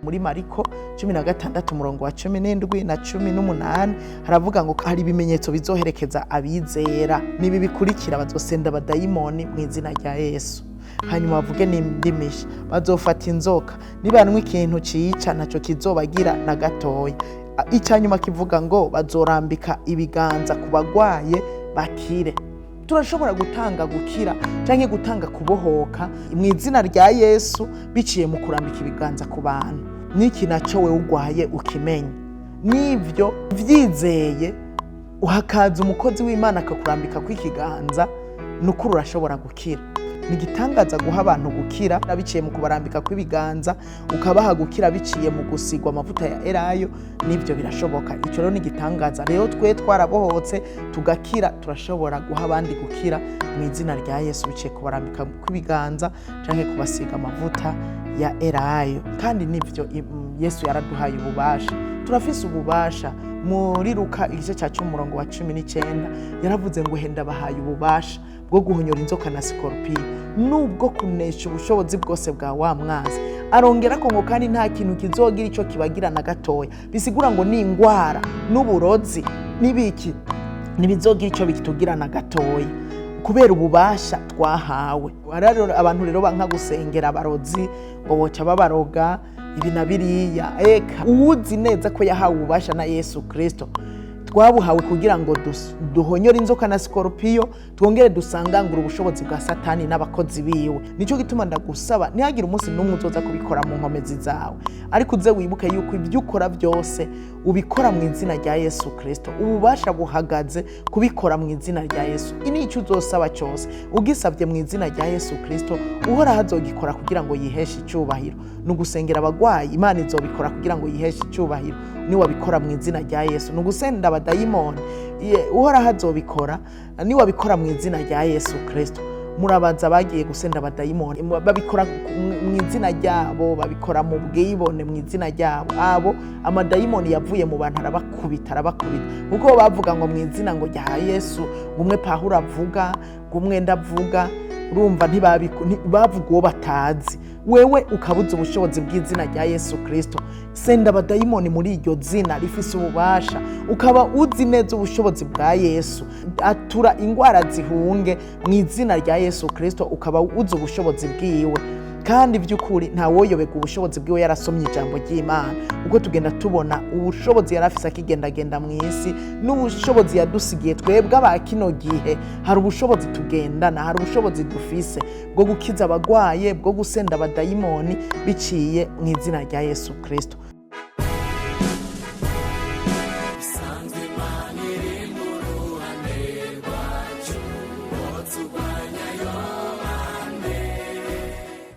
muri Mariko 16 umurongo wa 17 na 18 haravuga ngo hari ibimenyetso bizoherekeza abizera nibi bikurikira bazosenda abadayimoni mu izina rya Yesu. Hanyuma bavuge n'indimisha, bazofata inzoka, nibanwa ikintu cica naco kizobagira na gatoya. Icyanyuma kivuga ngo bazorambika ibiganza ku bagwaye bakire. Turashobora gutanga gukira canke gutanga kubohoka mu izina rya Yesu biciye mu kurambika ibiganza ku bantu. Niki naco we ugwaye ukimenye, nivyo vyizeye uhakaza umukozi w'Imana akakurambika kw'ikiganza, nukuri urashobora gukira. Nigitangaza guha abantu gukira biciye mu kubarambika kw'ibiganza, ukabaha gukira biciye mu gusigwa amavuta ya elayo, nivyo birashoboka. Ico rero nigitangaza. Rero twe twarabohotse tugakira, turashobora guha abandi gukira mu izina rya Yesu biciye kubarambika kw'ibiganza canke kubasiga amavuta ya elayo. Kandi nivyo Yesu yaraduhaye ububasha. Turafise ububasha. Muri Luka igice cya 10 umurongo wa 19 yaravuze ngo henda bahaye ububasha bwo guhonyora inzoka na sikorupiyo nubwo kunesha ubushobozi bwose bwa wa mwazi. Arongera ko ngo kandi nta kintu kizogira ico kibagira na gatoya. Bisigura ngo ni ingwara n'uburozi nibiki nibizogira ico bitugira na gatoya kubera ububasha twahawe. Abantu rero banka gusengera abarozi ngo boca babaroga ibi na biriya. Eka uwuzi neza ko yahawe ububasha na Yesu Kristo, twabuhawe kugira ngo duhonyore inzoka na sikorupiyo, twongere dusangangura ubushobozi bwa Satani n'abakozi biwe. Nico gituma ndagusaba ntihagire umunsi n'umwe uzoza kubikora mu nkomezi zawe, ariko uze wibuke yuko ibyo ukora byose ubikora mu izina rya Yesu Kristo. Ububasha buhagaze kubikora mu izina rya Yesu. Ini icyo uzosaba cyose ugisabye mu izina rya Yesu Kristo, uhora hazogikora kugira ngo yiheshe icyubahiro. Nugusengera abagwayi, Imana izobikora kugira ngo yiheshe icyubahiro. Ni wabikora mu izina rya Yesu. Nugusenda abadayimoni, uhora hazobikora. Ni wabikora mu izina rya Yesu Kristo. Murabaza bagiye gusenda abadayimoni babikora mu izina ryabo, babikora mu bwibone mu izina ryabo. Abo amadayimoni yavuye mu bantu arabakubita kuko bavuga ngo mu izina ngo rya Yesu, ngumwe Pawulo avuga, ngumwe ndavuga. Urumva ntibavuga uwo batazi. Wewe ukabuza ubushobozi bw'izina rya Yesu Kristo. Senda abadayimoni muri iryo zina rifise ububasha, ukaba uzi neza ubushobozi bwa Yesu. Atura ingwara zihunge mu izina rya Yesu Kristo, ukaba uzi ubushobozi bwiwe. Kandi by'ukuri nta woyobeka ubushobozi bwiwe yarasomye ijambo ry'Imana. Ubwo tugenda tubona ubushobozi yarafise akigendagenda mu isi, n'ubushobozi yadusigiye twebwe abakino gihe. Hari ubushobozi tugendana, hari ubushobozi dufise bwo gukiza abagwaye, bwo gusenda abadayimoni biciye mu izina rya Yesu Kristo.